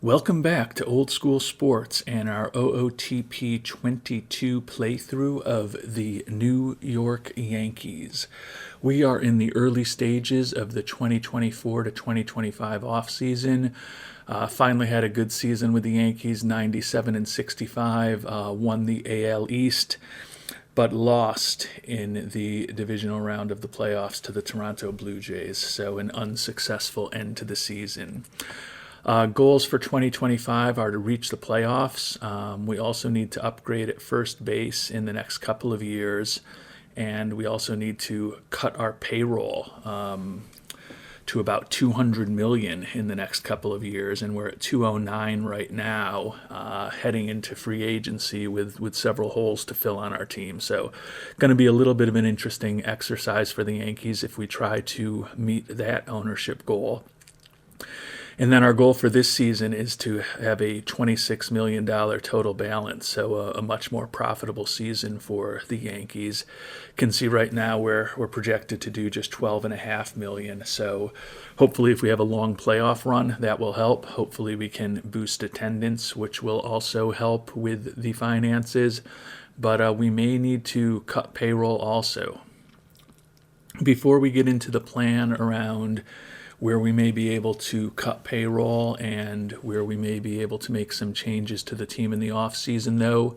Welcome back to Old School Sports and our OOTP 22 playthrough of the New York Yankees. We are in the early stages of the 2024 to 2025 offseason. Finally had a good season with the Yankees, 97 and 65, won the AL East, but lost in the divisional round of the playoffs to the Toronto Blue Jays, so an unsuccessful end to the season. Goals for 2025 are to reach the playoffs. We also need to upgrade at first base in the next couple of years, and we also need to cut our payroll to about $200 million in the next couple of years, and we're at 209 right now, heading into free agency with several holes to fill on our team. So going to be a little bit of an interesting exercise for the Yankees if we try to meet that ownership goal. And then our goal for this season is to have a $26 million total balance, so a much more profitable season for the Yankees. You can see right now we're projected to do just $12.5 million. So hopefully if we have a long playoff run, that will help. Hopefully we can boost attendance, which will also help with the finances. But we may need to cut payroll also. Before we get into the plan around where we may be able to cut payroll and where we may be able to make some changes to the team in the offseason, though.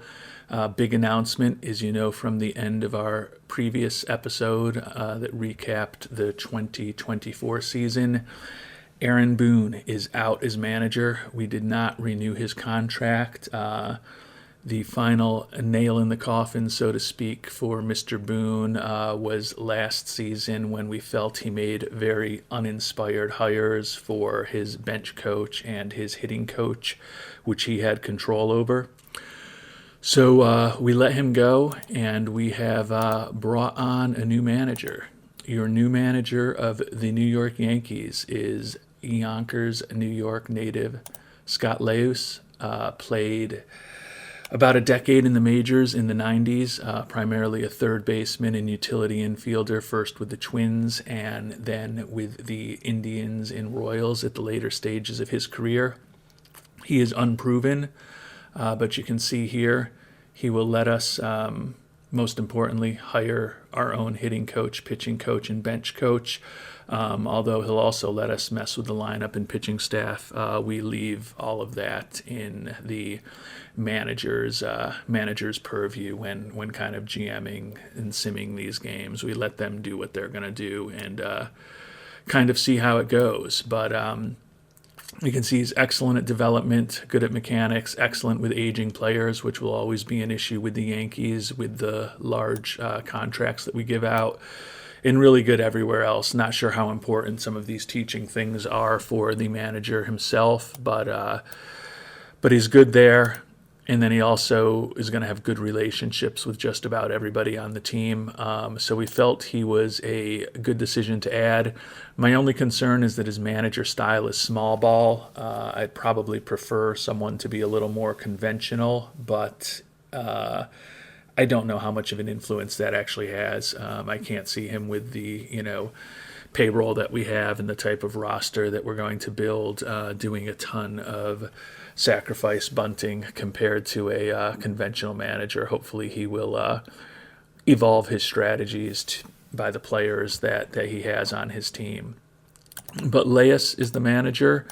Big announcement, as you know from the end of our previous episode that recapped the 2024 season. Aaron Boone is out as manager. We did not renew his contract. The final nail in the coffin, so to speak, for Mr. Boone was last season when we felt he made very uninspired hires for his bench coach and his hitting coach, which he had control over. So we let him go, and we have brought on a new manager. Your new manager of the New York Yankees is Yonkers, New York native Scott Leus. Played about a decade in the majors in the 90s, primarily a third baseman and utility infielder, first with the Twins and then with the Indians and Royals at the later stages of his career. He is unproven, but you can see here he will let us, most importantly, hire our own hitting coach, pitching coach, and bench coach. Although he'll also let us mess with the lineup and pitching staff. We leave all of that in the manager's purview when kind of GMing and simming these games. We let them do what they're going to do and kind of see how it goes. But you can see he's excellent at development, good at mechanics, excellent with aging players, which will always be an issue with the Yankees with the large contracts that we give out. And really good everywhere else. Not sure how important some of these teaching things are for the manager himself, but he's good there. And then he also is going to have good relationships with just about everybody on the team. So we felt he was a good decision to add. My only concern is that his manager style is small ball. I'd probably prefer someone to be a little more conventional, but I don't know how much of an influence that actually has. I can't see him with the, payroll that we have and the type of roster that we're going to build, doing a ton of sacrifice bunting compared to a conventional manager. Hopefully he will evolve his strategies by the players that he has on his team. But Leus is the manager.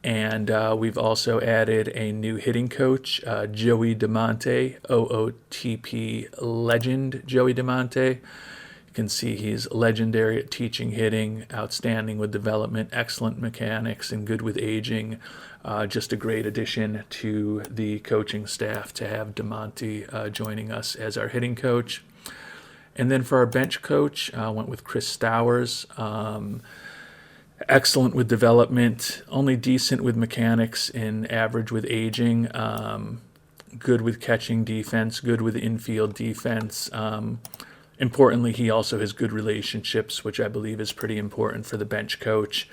And we've also added a new hitting coach, Joey DeMonte, OOTP legend Joey DeMonte. You can see he's legendary at teaching hitting, outstanding with development, excellent mechanics, and good with aging. Just a great addition to the coaching staff to have DeMonte joining us as our hitting coach. And then for our bench coach, I went with Chris Stowers. Excellent with development, only decent with mechanics and average with aging, good with catching defense, good with infield defense. Importantly, he also has good relationships, which I believe is pretty important for the bench coach,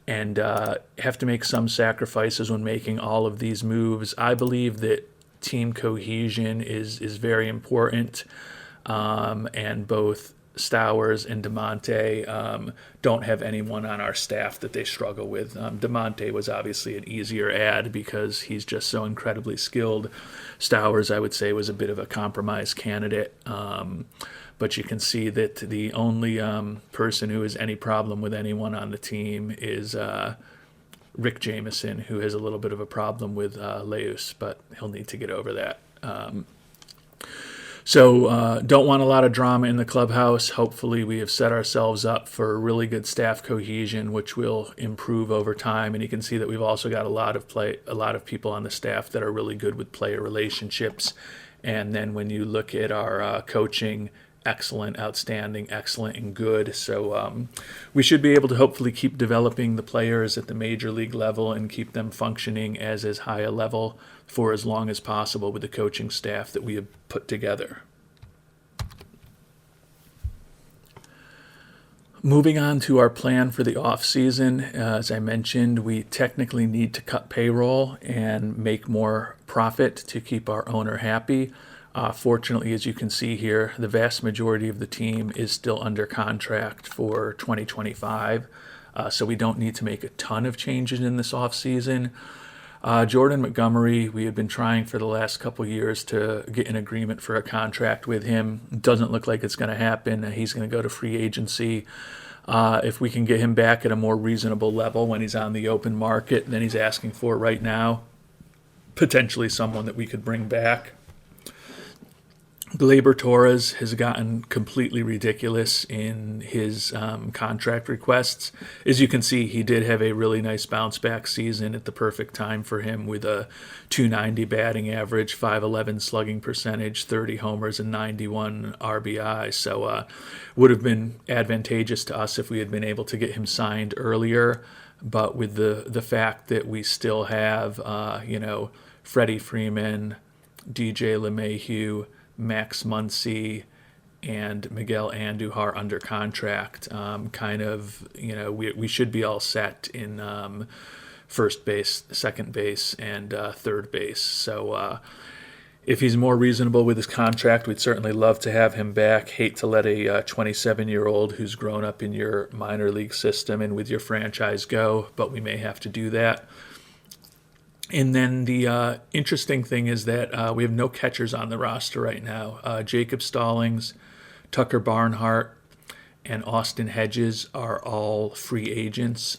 and have to make some sacrifices when making all of these moves. I believe that team cohesion is very important, and both Stowers and DeMonte don't have anyone on our staff that they struggle with. DeMonte was obviously an easier add because he's just so incredibly skilled. Stowers, I would say, was a bit of a compromise candidate. But you can see that the only person who has any problem with anyone on the team is Rick Jameson, who has a little bit of a problem with Leus, but he'll need to get over that. So don't want a lot of drama in the clubhouse. Hopefully we have set ourselves up for really good staff cohesion, which will improve over time. And you can see that we've also got a lot of people on the staff that are really good with player relationships. And then when you look at our coaching, excellent, outstanding, excellent, and good. So we should be able to hopefully keep developing the players at the major league level and keep them functioning as high a level for as long as possible with the coaching staff that we have put together. Moving on to our plan for the offseason, as I mentioned, we technically need to cut payroll and make more profit to keep our owner happy. Fortunately, as you can see here, the vast majority of the team is still under contract for 2025, so we don't need to make a ton of changes in this offseason. Jordan Montgomery, we have been trying for the last couple years to get an agreement for a contract with him. Doesn't look like it's going to happen. He's going to go to free agency. If we can get him back at a more reasonable level when he's on the open market than he's asking for right now, potentially someone that we could bring back. Gleyber Torres has gotten completely ridiculous in his contract requests. As you can see, he did have a really nice bounce back season at the perfect time for him with a .290 batting average, .511 slugging percentage, 30 homers, and 91 RBI. So would have been advantageous to us if we had been able to get him signed earlier. But with the fact that we still have, Freddie Freeman, DJ LeMahieu, Max Muncy, and Miguel Andujar under contract, we should be all set in first base, second base, and third base. So if he's more reasonable with his contract, we'd certainly love to have him back. Hate to let a 27-year-old who's grown up in your minor league system and with your franchise go, but we may have to do that. And then the interesting thing is that we have no catchers on the roster right now. Jacob Stallings, Tucker Barnhart, and Austin Hedges are all free agents.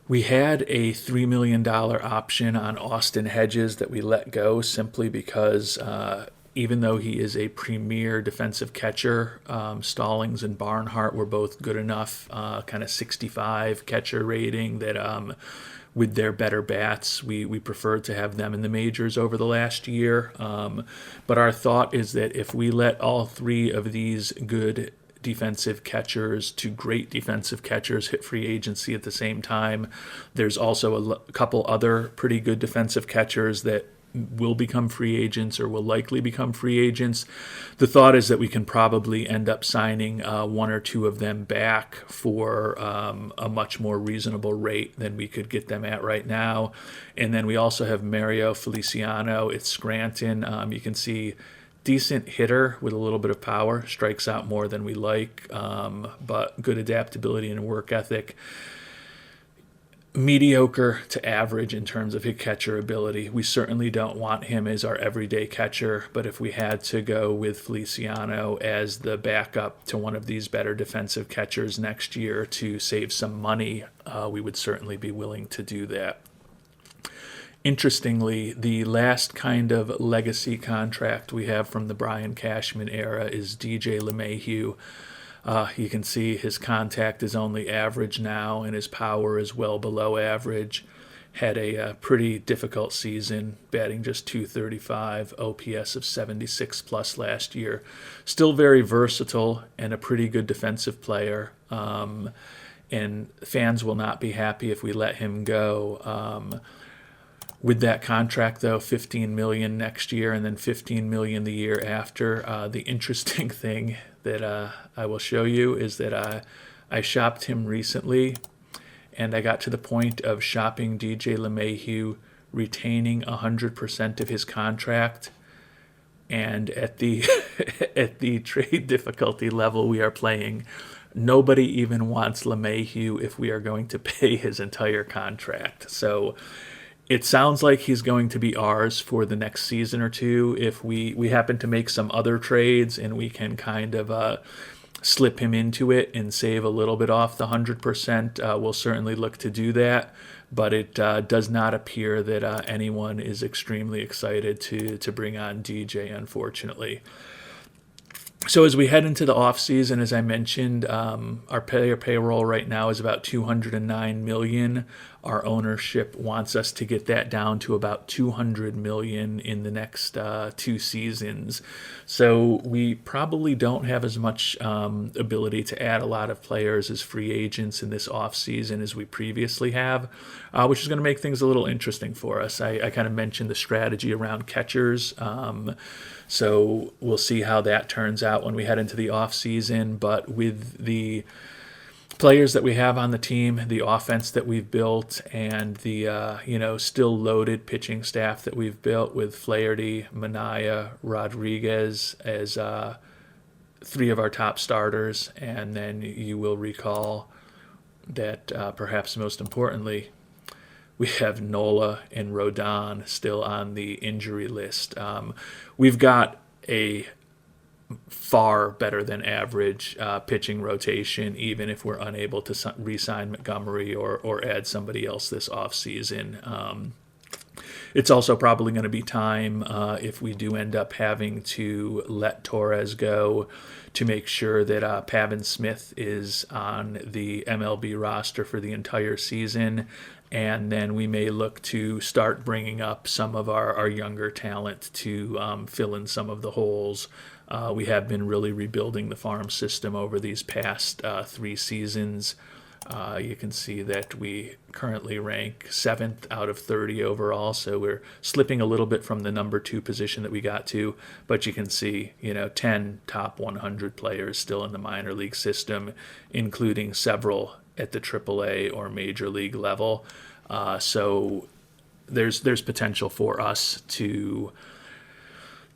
We had a $3 million option on Austin Hedges that we let go simply because even though he is a premier defensive catcher, Stallings and Barnhart were both good enough, kind of 65 catcher rating that with their better bats, we preferred to have them in the majors over the last year. But our thought is that if we let all three of these good defensive catchers to great defensive catchers hit free agency at the same time, there's also a couple other pretty good defensive catchers that will become free agents or will likely become free agents. The thought is that we can probably end up signing one or two of them back for a much more reasonable rate than we could get them at right now. And then we also have Mario Feliciano at Scranton. You can see decent hitter with a little bit of power, strikes out more than we like, but good adaptability and work ethic. Mediocre to average in terms of his catcher ability. We certainly don't want him as our everyday catcher, but if we had to go with Feliciano as the backup to one of these better defensive catchers next year to save some money, we would certainly be willing to do that. Interestingly, the last kind of legacy contract we have from the Brian Cashman era is DJ LeMahieu. You can see his contact is only average now, and his power is well below average. Had a pretty difficult season, batting just .235, OPS of 76 plus last year. Still very versatile and a pretty good defensive player. And fans will not be happy if we let him go. With that contract, though, $15 million next year and then $15 million the year after. The interesting thing that I will show you is that I shopped him recently, and I got to the point of shopping DJ LeMahieu retaining 100% of his contract and at the at the trade difficulty level we are playing, nobody even wants LeMahieu if we are going to pay his entire contract. So it sounds like he's going to be ours for the next season or two. If we happen to make some other trades and we can kind of slip him into it and save a little bit off the 100%, we'll certainly look to do that. But it does not appear that anyone is extremely excited to bring on DJ, unfortunately. So as we head into the offseason, as I mentioned, our player payroll right now is about $209 million. Our ownership wants us to get that down to about $200 million in the next 2 seasons. So we probably don't have as much ability to add a lot of players as free agents in this offseason as we previously have, which is going to make things a little interesting for us. I kind of mentioned the strategy around catchers. So we'll see how that turns out when we head into the offseason. But with the players that we have on the team, the offense that we've built, and the still loaded pitching staff that we've built with Flaherty, Minaya, Rodriguez as 3 of our top starters, and then you will recall that perhaps most importantly, we have Nola and Rodon still on the injury list. We've got a far better than average pitching rotation, even if we're unable to re-sign Montgomery or add somebody else this offseason. It's also probably going to be time, if we do end up having to let Torres go, to make sure that Pavin Smith is on the MLB roster for the entire season. And then we may look to start bringing up some of our younger talent to fill in some of the holes. We have been really rebuilding the farm system over these past 3 seasons. You can see that we currently rank 7th out of 30 overall, so we're slipping a little bit from the number 2 position that we got to, but you can see, 10 top 100 players still in the minor league system, including several at the AAA or major league level. So there's potential for us to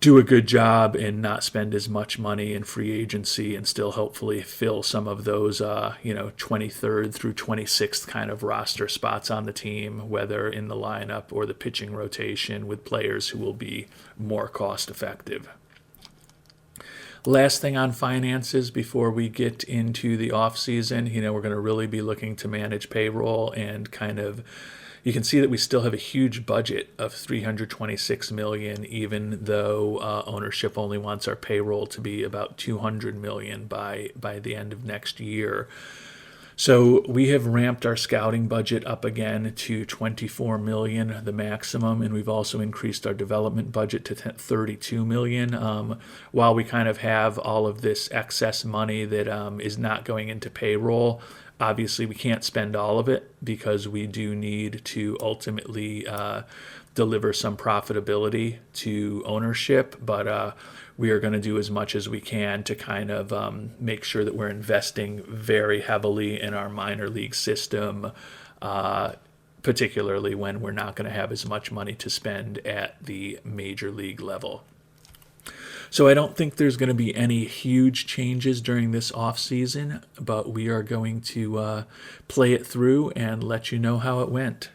do a good job and not spend as much money in free agency and still hopefully fill some of those 23rd through 26th kind of roster spots on the team, whether in the lineup or the pitching rotation, with players who will be more cost effective. Last thing on finances before we get into the off season, we're going to really be looking to manage payroll and kind of, you can see that we still have a huge budget of $326 million, even though ownership only wants our payroll to be about $200 million by the end of next year. So we have ramped our scouting budget up again to $24 million, the maximum, and we've also increased our development budget to $32 million. While we kind of have all of this excess money that is not going into payroll, obviously we can't spend all of it because we do need to ultimately deliver some profitability to ownership, but we are going to do as much as we can to kind of make sure that we're investing very heavily in our minor league system, particularly when we're not going to have as much money to spend at the major league level. So I don't think there's going to be any huge changes during this off season, but we are going to play it through and let you know how it went.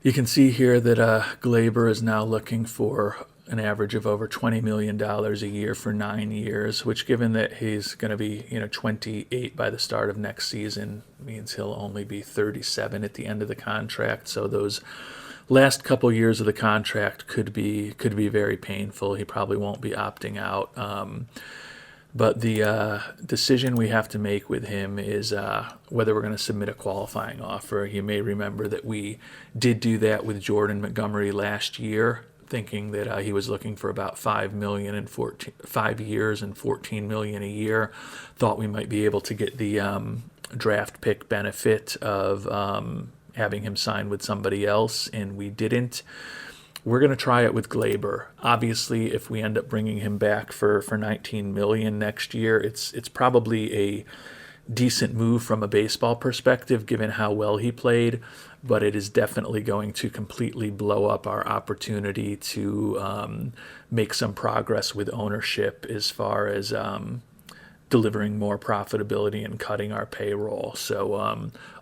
You can see here that Glaber is now looking for an average of over $20 million a year for 9 years, which, given that he's going to be 28 by the start of next season, means he'll only be 37 at the end of the contract. So those last couple years of the contract could be very painful. He probably won't be opting out. But the decision we have to make with him is whether we're going to submit a qualifying offer. You may remember that we did do that with Jordan Montgomery last year, thinking that he was looking for about $5 million in 5 years and $14 million a year. Thought we might be able to get the draft pick benefit of having him sign with somebody else, and we didn't. We're going to try it with Glaber. Obviously, if we end up bringing him back for $19 million next year, it's probably a decent move from a baseball perspective, given how well he played, but it is definitely going to completely blow up our opportunity to make some progress with ownership as far as delivering more profitability and cutting our payroll. So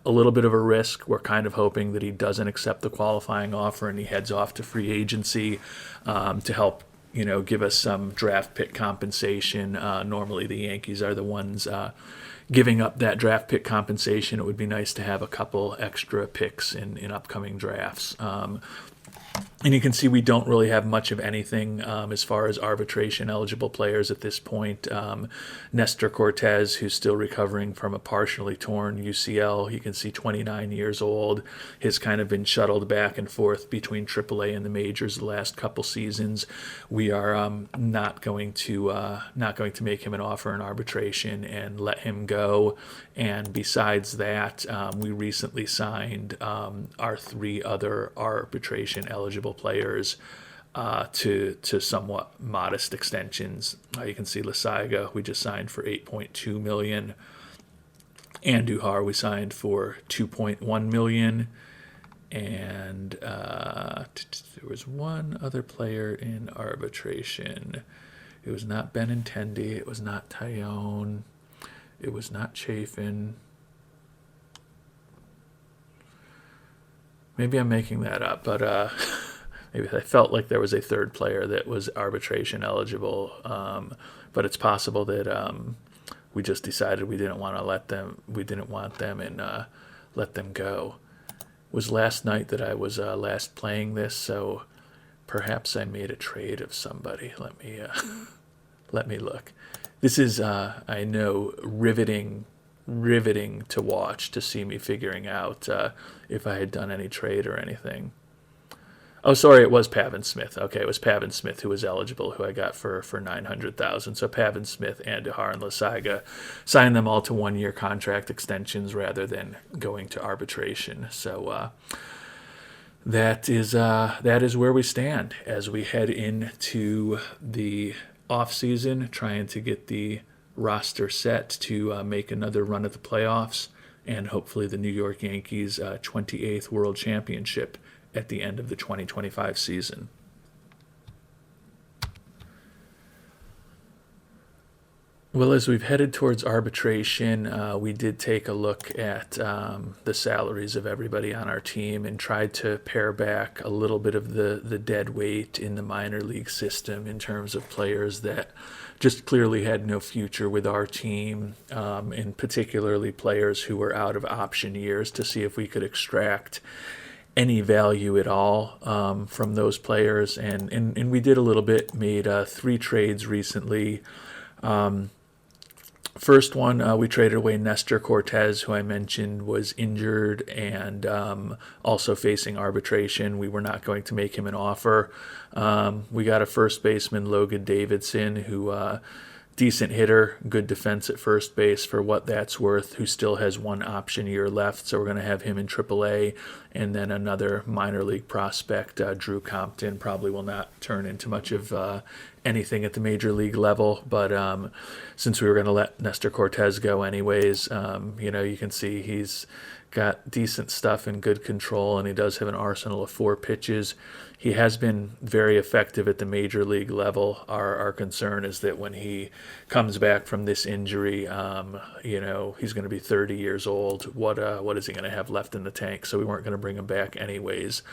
a little bit of a risk. We're kind of hoping that he doesn't accept the qualifying offer and he heads off to free agency to help, give us some draft pick compensation. Normally the Yankees are the ones giving up that draft pick compensation. It would be nice to have a couple extra picks in upcoming drafts. And you can see we don't really have much of anything as far as arbitration eligible players at this point. Nestor Cortez, who's still recovering from a partially torn UCL, you can see 29 years old, has kind of been shuttled back and forth between AAA and the majors the last couple seasons. We are not going to make him an offer in arbitration and let him go. And besides that, we recently signed our 3 other arbitration eligible players to somewhat modest extensions. You can see Lasaiga we just signed for $8.2 million. Andujar we signed for $2.1 million. And there was one other player in arbitration. It was not Benintendi. It was not Tyone. It was not Chafin. Maybe I'm making that up, but maybe I felt like there was a third player that was arbitration eligible. But it's possible that we just decided we didn't want them and let them go. It was last night that I was last playing this, so perhaps I made a trade of somebody. Let me look. This is, I know, riveting to watch, to see me figuring out if I had done any trade or anything. Oh, sorry, it was Pavin Smith. Okay, it was Pavin Smith who was eligible, who I got for $900,000. So Pavin Smith, Andujar, and Lasaiga signed them all to 1-year contract extensions rather than going to arbitration. So that is where we stand as we head into the offseason, trying to get the roster set to make another run at the playoffs and hopefully the New York Yankees' 28th World Championship at the end of the 2025 season. Well, as we've headed towards arbitration, we did take a look at the salaries of everybody on our team and tried to pare back a little bit of the dead weight in the minor league system in terms of players that just clearly had no future with our team, and particularly players who were out of option years, to see if we could extract any value at all from those players. And we did a little bit, made 3 trades recently. First one, we traded away Nestor Cortez, who I mentioned was injured and also facing arbitration. We were not going to make him an offer. We got a first baseman, Logan Davidson, who decent hitter, good defense at first base for what that's worth, who still has 1 option year left. So we're going to have him in AAA. And then another minor league prospect, Drew Compton, probably will not turn into much of anything at the major league level. But since we were going to let Nestor Cortez go anyways, you can see he's got decent stuff and good control, and he does have an arsenal of 4 pitches. He has been very effective at the major league level. Our concern is that when he comes back from this injury, he's going to be 30 years old. What is he going to have left in the tank? So we weren't going to bring him back anyways.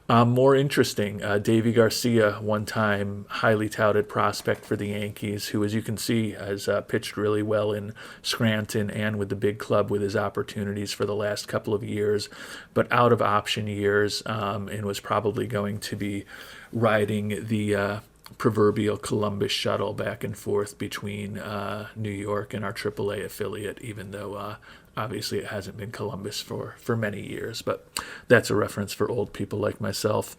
More interesting, Davy Garcia, one-time highly touted prospect for the Yankees, who, as you can see, has pitched really well in Scranton and with the big club with his opportunities for the last couple of years, but out of option years, and was probably going to be riding the proverbial Columbus shuttle back and forth between New York and our AAA affiliate, even though obviously it hasn't been Columbus for many years, but that's a reference for old people like myself.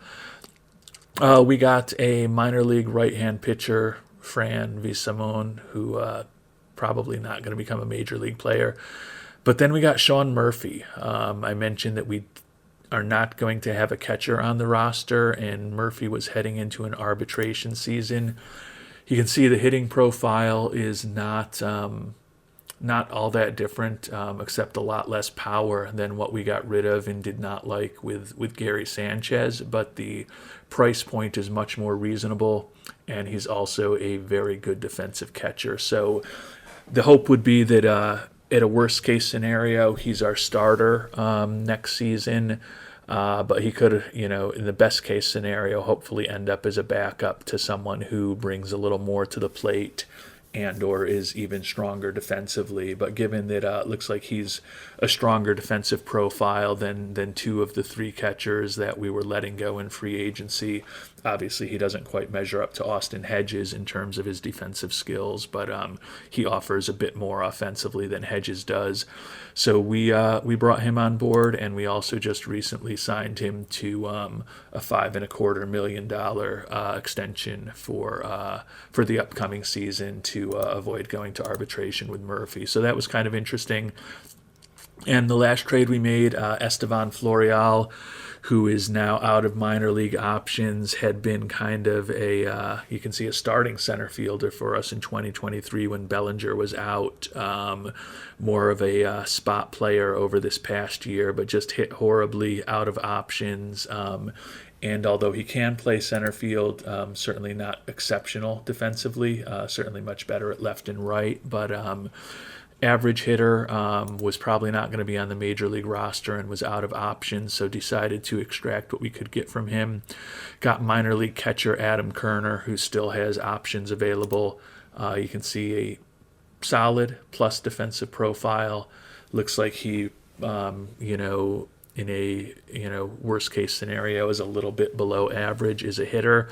We got a minor league right-hand pitcher, Fran Visamon, who probably not going to become a major league player. But then we got Sean Murphy. I mentioned that we are not going to have a catcher on the roster, and Murphy was heading into an arbitration season. You can see the hitting profile is not not all that different, except a lot less power than what we got rid of and did not like with Gary Sanchez. But the price point is much more reasonable, and he's also a very good defensive catcher. So the hope would be that at a worst case scenario, he's our starter next season. But he could, in the best case scenario, hopefully end up as a backup to someone who brings a little more to the plate and or is even stronger defensively. But given that it looks like he's a stronger defensive profile than two of the three catchers that we were letting go in free agency, obviously he doesn't quite measure up to Austin Hedges in terms of his defensive skills, but he offers a bit more offensively than Hedges does. So we brought him on board, and we also just recently signed him to a $5.25 million extension for the upcoming season to avoid going to arbitration with Murphy. So that was kind of interesting. And the last trade we made, Estevan Florial, who is now out of minor league options, had been kind of you can see a starting center fielder for us in 2023 when Bellinger was out. More of a spot player over this past year, but just hit horribly out of options. And although he can play center field, certainly not exceptional defensively, certainly much better at left and right, but average hitter, was probably not going to be on the major league roster and was out of options, so decided to extract what we could get from him. Got minor league catcher Adam Kerner, who still has options available. You can see a solid plus defensive profile. Looks like he, in a worst case scenario, is a little bit below average as a hitter.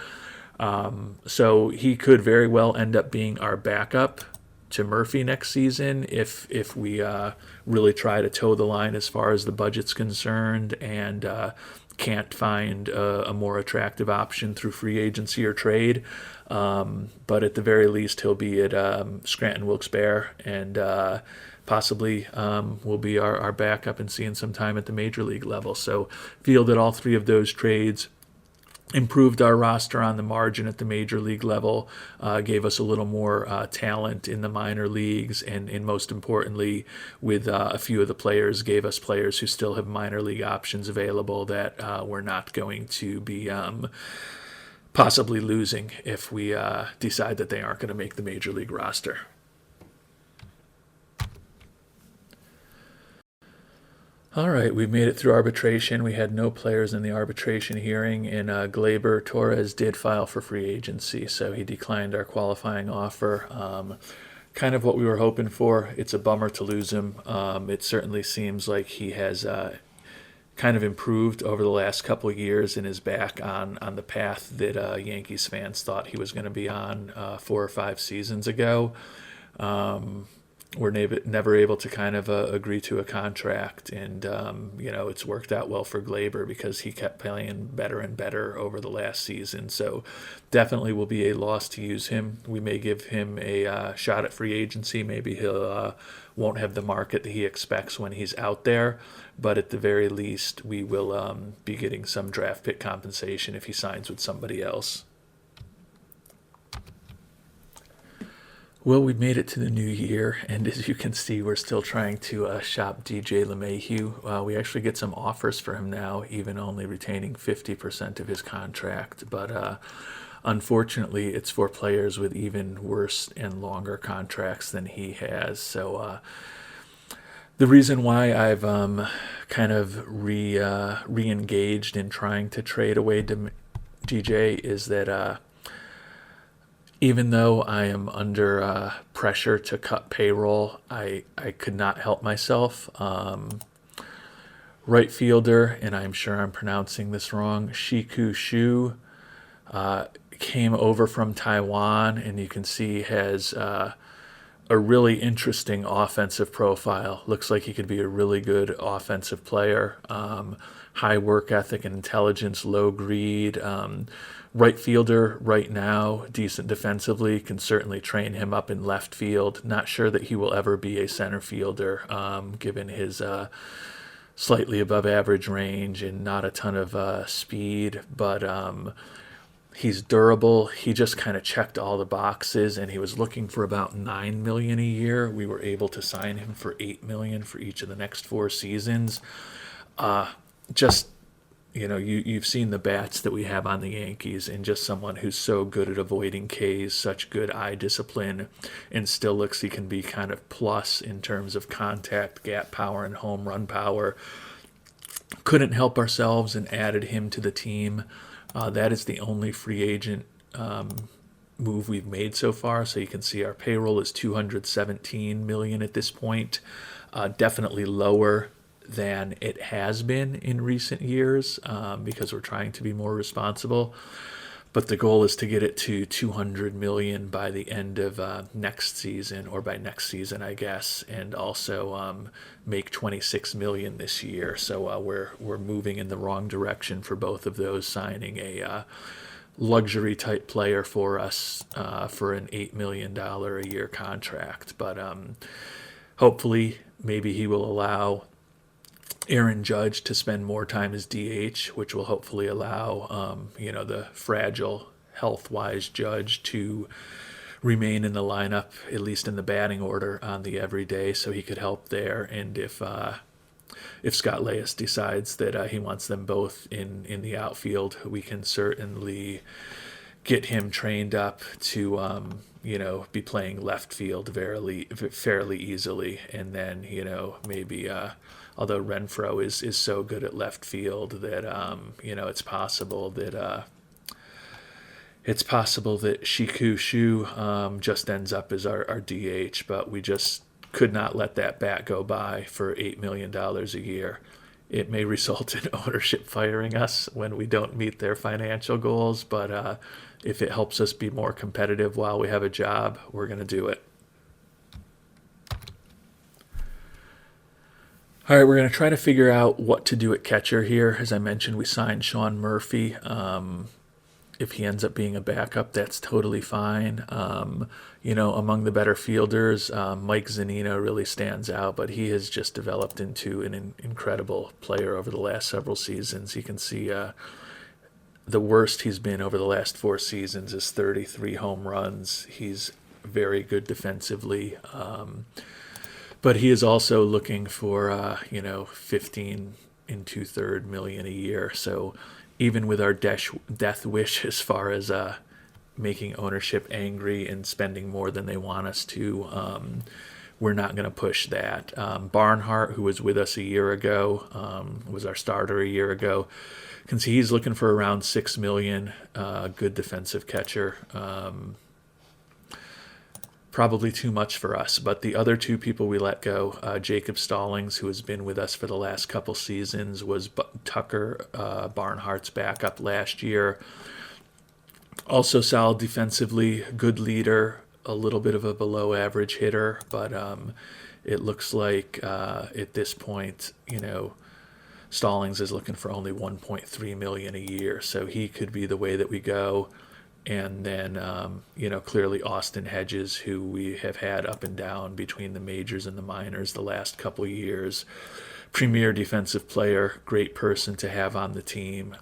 So he could very well end up being our backup to Murphy next season if we really try to toe the line as far as the budget's concerned and can't find a more attractive option through free agency or trade. But at the very least, he'll be at Scranton Wilkes-Barre and possibly will be our backup and seeing some time at the major league level. So feel that all three of those trades improved our roster on the margin at the major league level, gave us a little more talent in the minor leagues, and most importantly, with a few of the players, gave us players who still have minor league options available that we're not going to be possibly losing if we decide that they aren't going to make the major league roster. All right, we made it through arbitration. We had no players in the arbitration hearing, and Gleyber Torres did file for free agency, so he declined our qualifying offer. Kind of what we were hoping for. It's a bummer to lose him. It certainly seems like he has kind of improved over the last couple of years and is back on the path that Yankees fans thought he was going to be on 4 or 5 seasons ago. We're never able to kind of agree to a contract, and it's worked out well for Gleyber because he kept playing better and better over the last season. So definitely will be a loss to use him. We may give him a shot at free agency. Maybe he'll won't have the market that he expects when he's out there, but at the very least, we will be getting some draft pick compensation if he signs with somebody else. Well, we made it to the new year, and as you can see, we're still trying to shop DJ LeMahieu. We actually get some offers for him now, even only retaining 50% of his contract. But unfortunately, it's for players with even worse and longer contracts than he has. So the reason why I've kind of re-engaged in trying to trade away DJ is that even though I am under pressure to cut payroll, I could not help myself. Right fielder, and I'm sure I'm pronouncing this wrong, Shiku Shu, came over from Taiwan, and you can see has a really interesting offensive profile. Looks like he could be a really good offensive player. High work ethic and intelligence, low greed. Right fielder right now, decent defensively, can certainly train him up in left field. Not sure that he will ever be a center fielder, given his slightly above average range and not a ton of speed, but He's durable. He just kind of checked all the boxes, and he was looking for about $9 million a year. We were able to sign him for $8 million for each of the next 4 seasons. Just you've seen the bats that we have on the Yankees, and just someone who's so good at avoiding Ks, such good eye discipline, and still looks he can be kind of plus in terms of contact, gap power, and home run power. Couldn't help ourselves and added him to the team. That is the only free agent move we've made so far. So you can see our payroll is $217 million at this point. Definitely lower than it has been in recent years because we're trying to be more responsible. But the goal is to get it to $200 million by the end of next season, or by next season, I guess, and also make $26 million this year. So we're moving in the wrong direction for both of those. Signing a luxury type player for us for an $8 million a year contract, but hopefully maybe he will allow Aaron Judge to spend more time as DH, which will hopefully allow the fragile health-wise Judge to remain in the lineup, at least in the batting order, on the everyday, so he could help there. And if Scott Leyes decides that he wants them both in the outfield, we can certainly get him trained up to be playing left field fairly easily. And then maybe although Renfroe is so good at left field that it's possible that Shiku Shu just ends up as our DH, but we just could not let that bat go by for $8 million a year. It may result in ownership firing us when we don't meet their financial goals, but if it helps us be more competitive while we have a job, we're going to do it. All right, we're going to try to figure out what to do at catcher here. As I mentioned, we signed Sean Murphy. If he ends up being a backup, that's totally fine. Among the better fielders, Mike Zunino really stands out, but he has just developed into an incredible player over the last several seasons. You can see the worst he's been over the last 4 seasons is 33 home runs. He's very good defensively. But he is also looking for, 15 and 2/3 million a year. So even with our death wish as far as making ownership angry and spending more than they want us to, we're not going to push that. Barnhart, who was with us a year ago, was our starter a year ago. You can see he's looking for around $6 million. Good defensive catcher. Probably too much for us, but the other 2 people we let go, Jacob Stallings, who has been with us for the last couple seasons, was Tucker Barnhart's backup last year. Also solid defensively, good leader, a little bit of a below average hitter, but it looks like at this point, Stallings is looking for only $1.3 million a year, so he could be the way that we go. And then, clearly Austin Hedges, who we have had up and down between the majors and the minors the last couple years. Premier defensive player, great person to have on the team.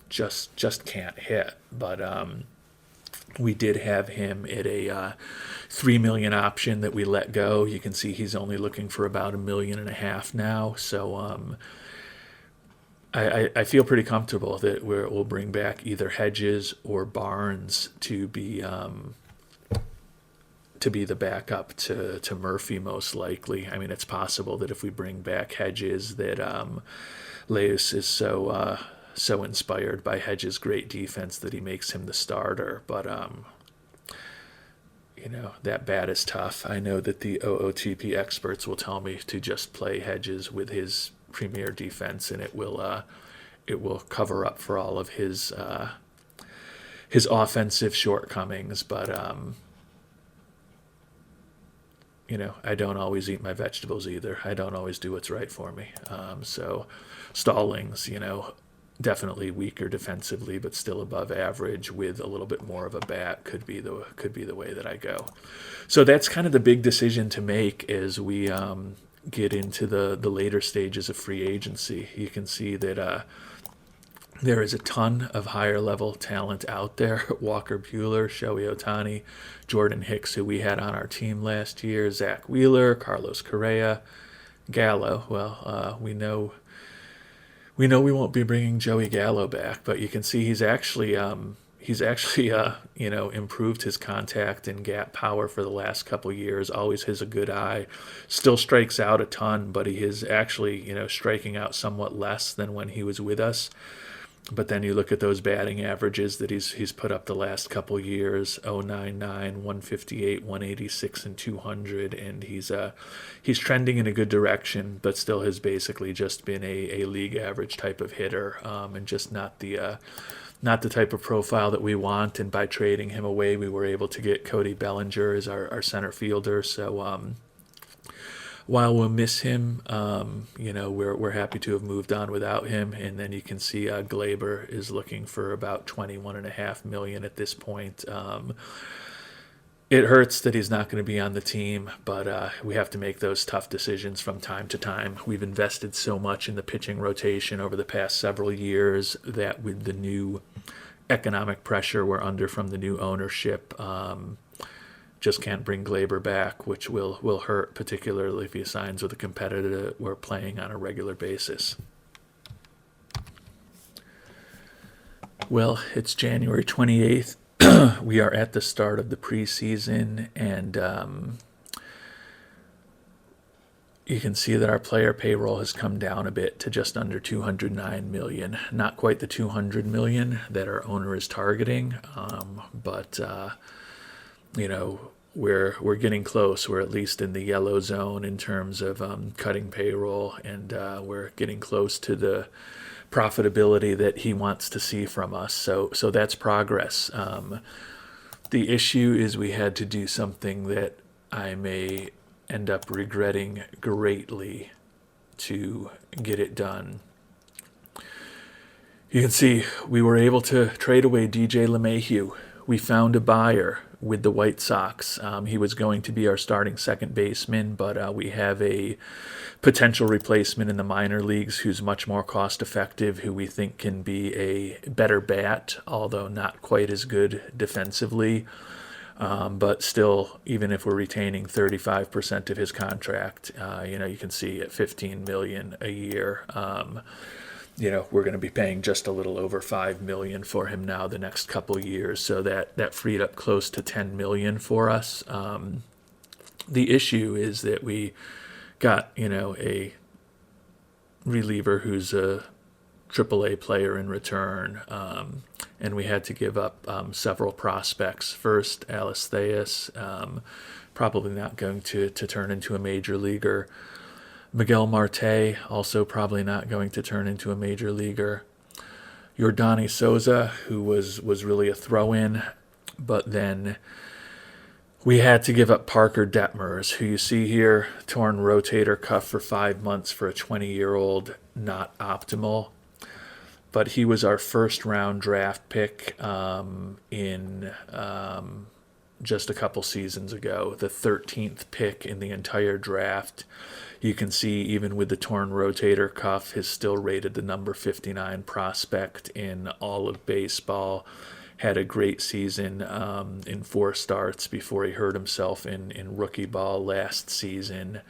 Just can't hit. But we did have him at a $3 million option that we let go. You can see he's only looking for about $1.5 million now. So I feel pretty comfortable that we'll bring back either Hedges or Barnes to be the backup to Murphy, most likely. I mean, it's possible that if we bring back Hedges, that Leus is so inspired by Hedges' great defense that he makes him the starter. But that bat is tough. I know that the OOTP experts will tell me to just play Hedges with his premier defense, and it will cover up for all of his offensive shortcomings. But I don't always eat my vegetables either. I don't always do what's right for me. So Stallings, definitely weaker defensively, but still above average with a little bit more of a bat could be the way that I go. So that's kind of the big decision to make as we get into the later stages of free agency. You can see that There is a ton of higher level talent out there. Walker Buehler, Shohei Ohtani, Jordan Hicks, who we had on our team last year, Zach Wheeler, Carlos Correa, Gallo. Well, we know we won't be bringing Joey Gallo back, but you can see he's actually improved his contact and gap power for the last couple years. Always has a good eye. Still strikes out a ton, but he is actually striking out somewhat less than when he was with us. But then you look at those batting averages that he's put up the last couple years: 099, 158, 186, and 200, and he's trending in a good direction, but still has basically just been a league average type of hitter, and just not the type of profile that we want. And by trading him away, we were able to get Cody Bellinger as our center fielder. So while we'll miss him, we're happy to have moved on without him. And then you can see Glaber is looking for about $21.5 million at this point. It hurts that he's not going to be on the team, but we have to make those tough decisions from time to time. We've invested so much in the pitching rotation over the past several years that with the new economic pressure we're under from the new ownership, just can't bring Glaber back, which will hurt, particularly if he signs with a competitor that we're playing on a regular basis. Well, it's January 28th. We are at the start of the preseason, and you can see that our player payroll has come down a bit to just under $209 million. Not quite the $200 million that our owner is targeting, but we're getting close. We're at least in the yellow zone in terms of cutting payroll, and we're getting close to the profitability that he wants to see from us. So that's progress. The issue is we had to do something that I may end up regretting greatly to get it done. You can see we were able to trade away DJ LeMahieu. We found a buyer with the White Sox. He was going to be our starting second baseman, but we have a potential replacement in the minor leagues who's much more cost effective, who we think can be a better bat, although not quite as good defensively. But still, even if we're retaining 35% of his contract, you can see at $15 million a year, we're going to be paying just a little over $5 million for him now the next couple years. So that freed up close to $10 million for us. The issue is that we got a reliever who's a AAA player in return, and we had to give up several prospects. First, Alice Theus, probably not going to turn into a major leaguer. Miguel Marte, also probably not going to turn into a major leaguer. Yordani Souza, who was really a throw-in, but then we had to give up Parker Detmers, who you see here, torn rotator cuff for 5 months for a 20-year-old, not optimal. But he was our first-round draft pick in just a couple seasons ago, the 13th pick in the entire draft. You can see even with the torn rotator cuff, he's still rated the number 59 prospect in all of baseball. Had a great season in 4 starts before he hurt himself in rookie ball last season.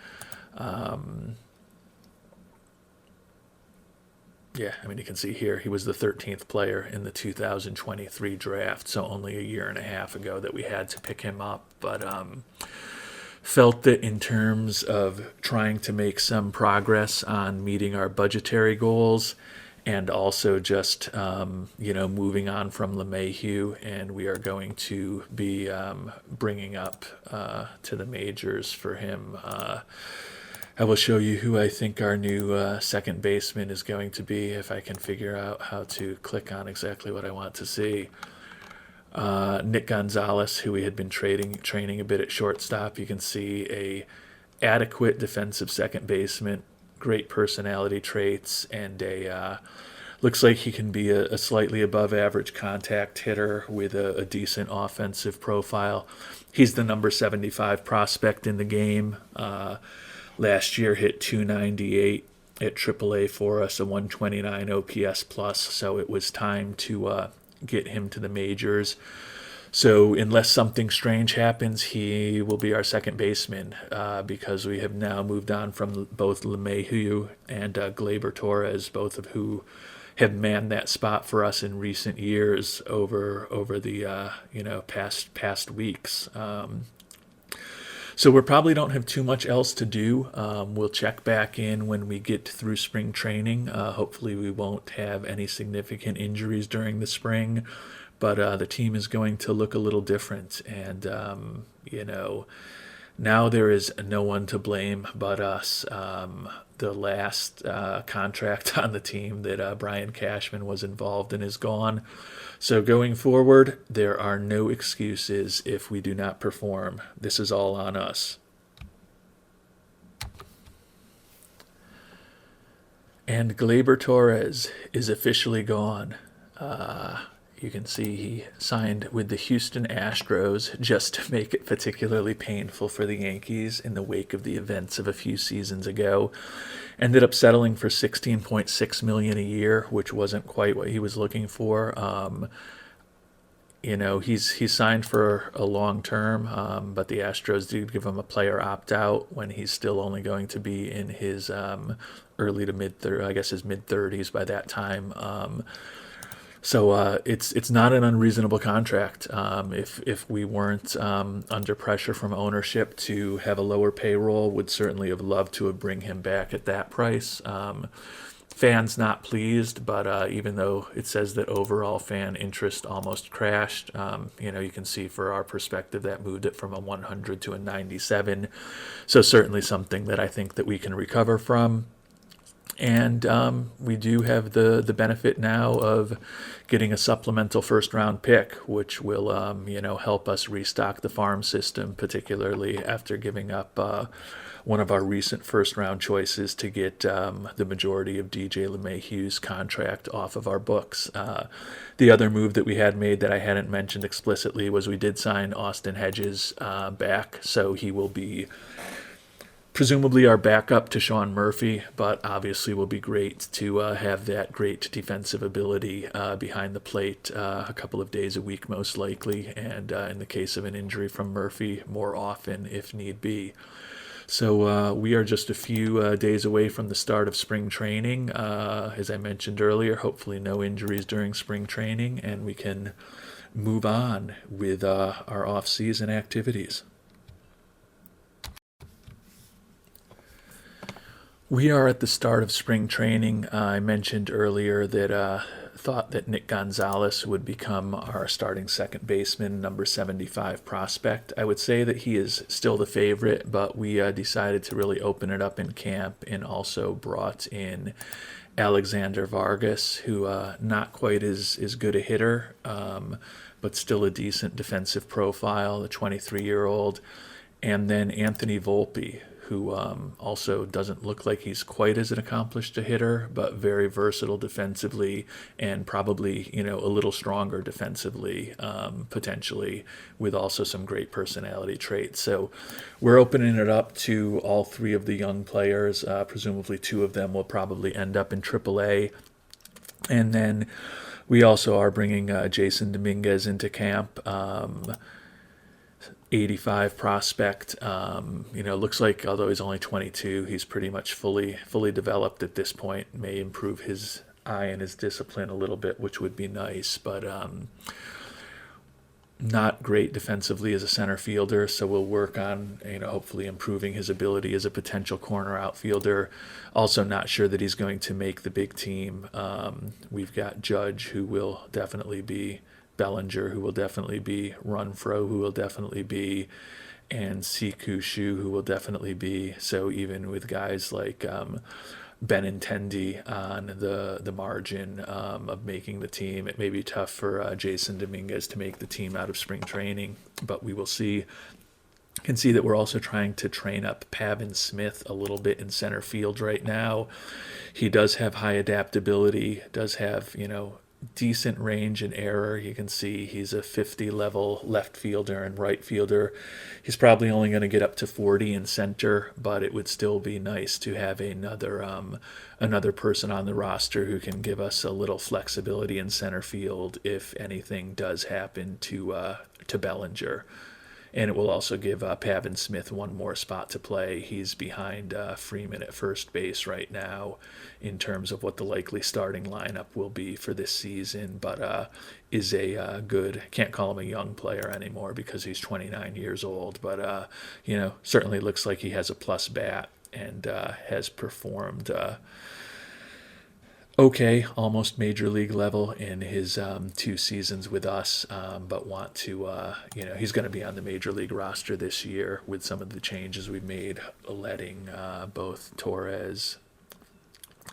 You can see here he was the 13th player in the 2023 draft, so only a year and a half ago that we had to pick him up. But felt that in terms of trying to make some progress on meeting our budgetary goals, and also just moving on from LeMahieu, and we are going to be bringing up to the majors for him. I will show you who I think our new second baseman is going to be, if I can figure out how to click on exactly what I want to see. Nick Gonzalez, who we had been training a bit at shortstop. You can see a adequate defensive second baseman, great personality traits, and looks like he can be a slightly above average contact hitter with a decent offensive profile. He's the number 75 prospect in the game. Last year hit 298, at AAA for us, a 129 OPS plus. So it was time to get him to the majors. So unless something strange happens, he will be our second baseman because we have now moved on from both LeMahieu and Gleyber Torres, both of who have manned that spot for us in recent years over the past weeks. So we probably don't have too much else to do. We'll check back in when we get through spring training. Hopefully we won't have any significant injuries during the spring, but the team is going to look a little different. And, now there is no one to blame but us. The last contract on the team that Brian Cashman was involved in is gone. So going forward, there are no excuses if we do not perform. This is all on us. And Gleyber Torres is officially gone. You can see he signed with the Houston Astros just to make it particularly painful for the Yankees in the wake of the events of a few seasons ago. Ended up settling for $16.6 million a year, which wasn't quite what he was looking for. He's signed for a long term, but the Astros did give him a player opt out when he's still only going to be in his early to mid his mid 30s by that time. So it's not an unreasonable contract. If we weren't under pressure from ownership to have a lower payroll, would certainly have loved to have bring him back at that price. Fans not pleased, but even though it says that overall fan interest almost crashed, you can see for our perspective that moved it from a 100 to a 97. So certainly something that I think that we can recover from. And we do have the benefit now of getting a supplemental first-round pick, which will, help us restock the farm system, particularly after giving up one of our recent first-round choices to get the majority of DJ LeMahieu's contract off of our books. The other move that we had made that I hadn't mentioned explicitly was we did sign Austin Hedges back, so he will be presumably our backup to Sean Murphy, but obviously will be great to have that great defensive ability behind the plate a couple of days a week most likely, and in the case of an injury from Murphy, more often if need be. So we are just a few days away from the start of spring training. As I mentioned earlier, hopefully no injuries during spring training, and we can move on with our off-season activities. We are at the start of spring training. I mentioned earlier that thought that Nick Gonzalez would become our starting second baseman, number 75 prospect. I would say that he is still the favorite, but we decided to really open it up in camp and also brought in Alexander Vargas, who not quite as good a hitter, but still a decent defensive profile, the 23-year-old. And then Anthony Volpe, who also doesn't look like he's quite as an accomplished a hitter, but very versatile defensively and probably, a little stronger defensively, potentially, with also some great personality traits. So we're opening it up to all three of the young players. Presumably two of them will probably end up in AAA. And then we also are bringing Jason Dominguez into camp. 85 prospect. Looks like although he's only 22, he's pretty much fully developed at this point. May improve his eye and his discipline a little bit, which would be nice, but not great defensively as a center fielder. So we'll work on hopefully improving his ability as a potential corner outfielder. Also not sure that he's going to make the big team. We've got Judge, who will definitely be Bellinger, who will definitely be Renfroe, who will definitely be, and Siku Shu, who will definitely be. So even with guys like Benintendi on the margin of making the team, it may be tough for Jason Dominguez to make the team out of spring training, but we will see. Can see that we're also trying to train up Pavin Smith a little bit in center field right now. He does have high adaptability, does have, decent range and error. You can see he's a 50 level left fielder and right fielder. He's probably only going to get up to 40 in center, but it would still be nice to have another person on the roster who can give us a little flexibility in center field if anything does happen to Bellinger. And it will also give Pavin Smith one more spot to play. He's behind Freeman at first base right now in terms of what the likely starting lineup will be for this season, but is a good, can't call him a young player anymore because he's 29 years old, but certainly looks like he has a plus bat and has performed okay, almost major league level in his 2 seasons with us, but want to, he's going to be on the major league roster this year with some of the changes we've made, letting both Torres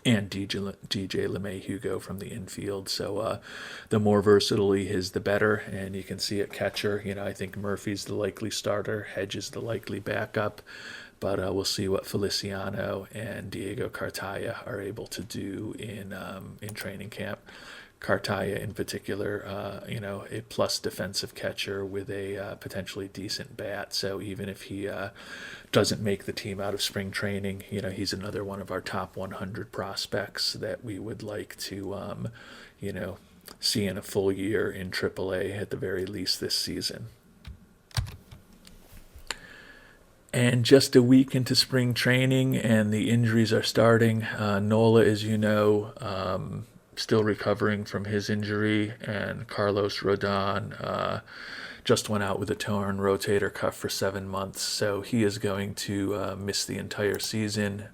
and DJ LeMahieu go from the infield. So the more versatile he is, the better. And you can see at catcher, I think Murphy's the likely starter, Hedge is the likely backup. But we'll see what Feliciano and Diego Cartaya are able to do in training camp. Cartaya in particular, a plus defensive catcher with a potentially decent bat. So even if he doesn't make the team out of spring training, he's another one of our top 100 prospects that we would like to, see in a full year in AAA at the very least this season. And just a week into spring training, and the injuries are starting. Nola, as you know, still recovering from his injury, and Carlos Rodon just went out with a torn rotator cuff for 7 months, so he is going to miss the entire season.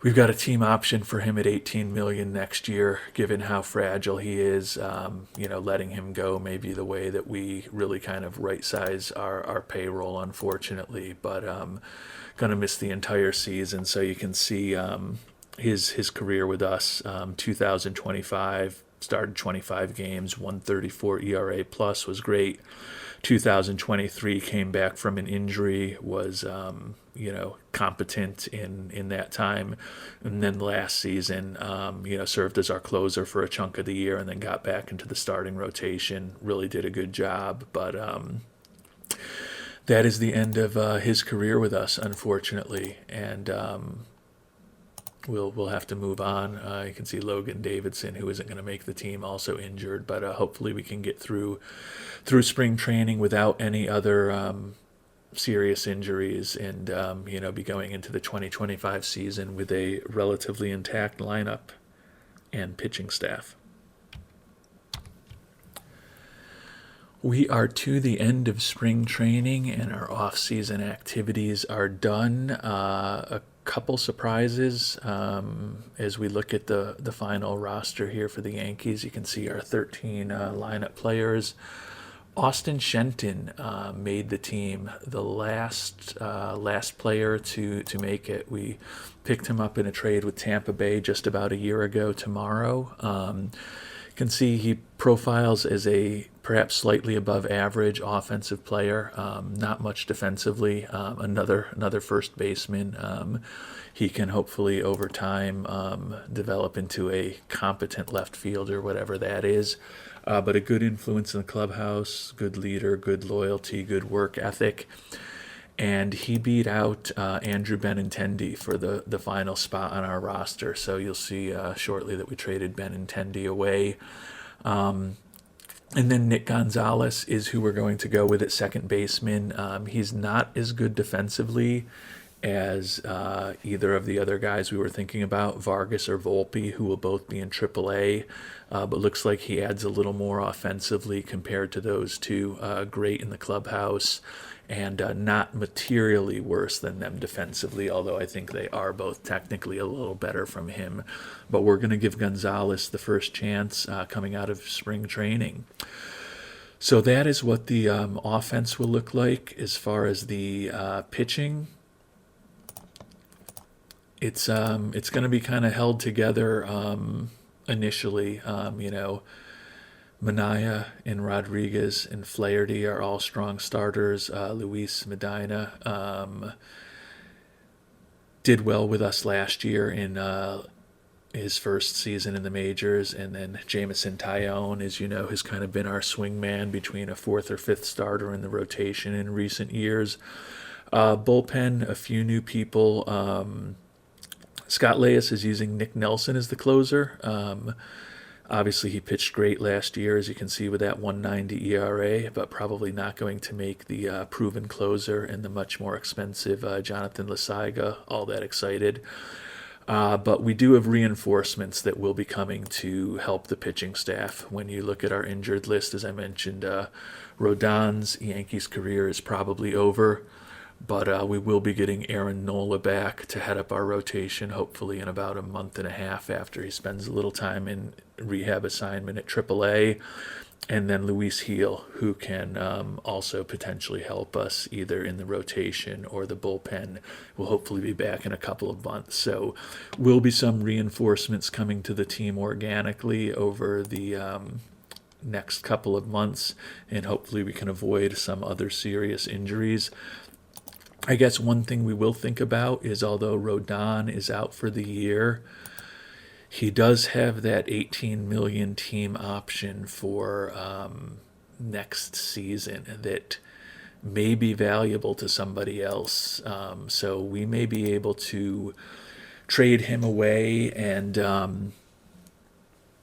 We've got a team option for him at $18 million next year. Given how fragile he is, letting him go may be the way that we really kind of right size our payroll, unfortunately. But going to miss the entire season. So you can see his career with us. 2025 started 25 games, 134 ERA plus, was great. 2023 came back from an injury, was competent in that time, and then last season served as our closer for a chunk of the year, and then got back into the starting rotation. Really did a good job, but that is the end of his career with us, unfortunately, and we'll have to move on. You can see Logan Davidson, who isn't going to make the team, also injured, but hopefully we can get through spring training without any other serious injuries, and be going into the 2025 season with a relatively intact lineup and pitching staff. We are to the end of spring training, and our off-season activities are done. A couple surprises as we look at the final roster here for the Yankees. You can see our 13 lineup players. Austin Shenton made the team, the last player to make it. We picked him up in a trade with Tampa Bay just about a year ago tomorrow. You can see he profiles as a perhaps slightly above average offensive player, not much defensively. Another first baseman. He can hopefully over time develop into a competent left fielder, whatever that is. But a good influence in the clubhouse, good leader, good loyalty, good work ethic. And he beat out Andrew Benintendi for the final spot on our roster. So you'll see shortly that we traded Benintendi away. And then Nick Gonzalez is who we're going to go with at second baseman. He's not as good defensively as either of the other guys we were thinking about, Vargas or Volpe, who will both be in AAA, but looks like he adds a little more offensively compared to those two. Great in the clubhouse, and not materially worse than them defensively, although I think they are both technically a little better from him. But we're going to give Gonzalez the first chance coming out of spring training. So that is what the offense will look like. As far as the pitching, it's going to be kind of held together initially. Minaya and Rodriguez and Flaherty are all strong starters. Luis Medina did well with us last year in his first season in the majors, and then Jameson Taillon, as you know, has kind of been our swing man between a fourth or fifth starter in the rotation in recent years. Bullpen, a few new people. Scott Leyes is using Nick Nelson as the closer. Obviously, he pitched great last year, as you can see with that 1.90 ERA, but probably not going to make the proven closer and the much more expensive Jonathan Lasaiga all that excited. But we do have reinforcements that will be coming to help the pitching staff. When you look at our injured list, as I mentioned, Rodon's Yankees career is probably over, but we will be getting Aaron Nola back to head up our rotation, hopefully in about a month and a half after he spends a little time in rehab assignment at AAA. And then Luis Heel, who can also potentially help us either in the rotation or the bullpen, will hopefully be back in a couple of months. So will be some reinforcements coming to the team organically over the next couple of months, and hopefully we can avoid some other serious injuries. I guess one thing we will think about is, although Rodon is out for the year, he does have that $18 million team option for next season that may be valuable to somebody else. So we may be able to trade him away and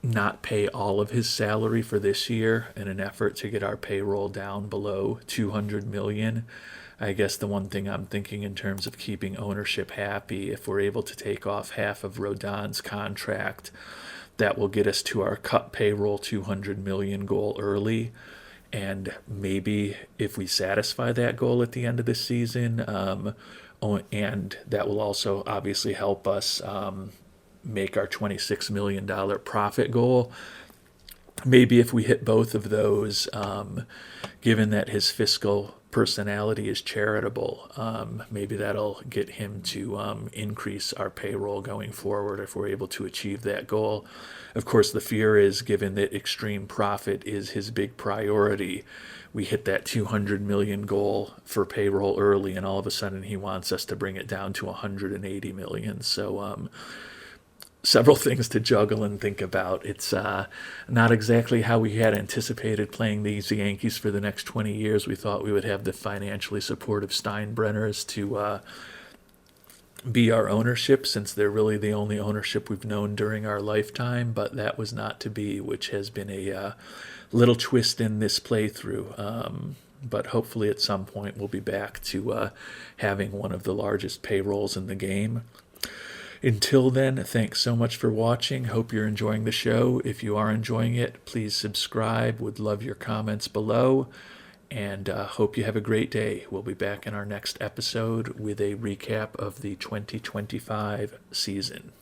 not pay all of his salary for this year in an effort to get our payroll down below $200 million. I guess the one thing I'm thinking in terms of keeping ownership happy, if we're able to take off half of Rodon's contract, that will get us to our cut payroll $200 million goal early. And maybe if we satisfy that goal at the end of the season, and that will also obviously help us make our $26 million profit goal. Maybe if we hit both of those, given that his fiscal personality is charitable, maybe that'll get him to increase our payroll going forward if we're able to achieve that goal. Of course, the fear is, given that extreme profit is his big priority, we hit that $200 million goal for payroll early, and all of a sudden he wants us to bring it down to $180 million. So several things to juggle and think about. It's not exactly how we had anticipated playing these Yankees for the next 20 years. We thought we would have the financially supportive Steinbrenners to be our ownership, since they're really the only ownership we've known during our lifetime, but that was not to be, which has been a little twist in this playthrough. But hopefully at some point we'll be back to having one of the largest payrolls in the game. Until then, thanks so much for watching. Hope you're enjoying the show. If you are enjoying it, please subscribe. Would love your comments below. And hope you have a great day. We'll be back in our next episode with a recap of the 2025 season.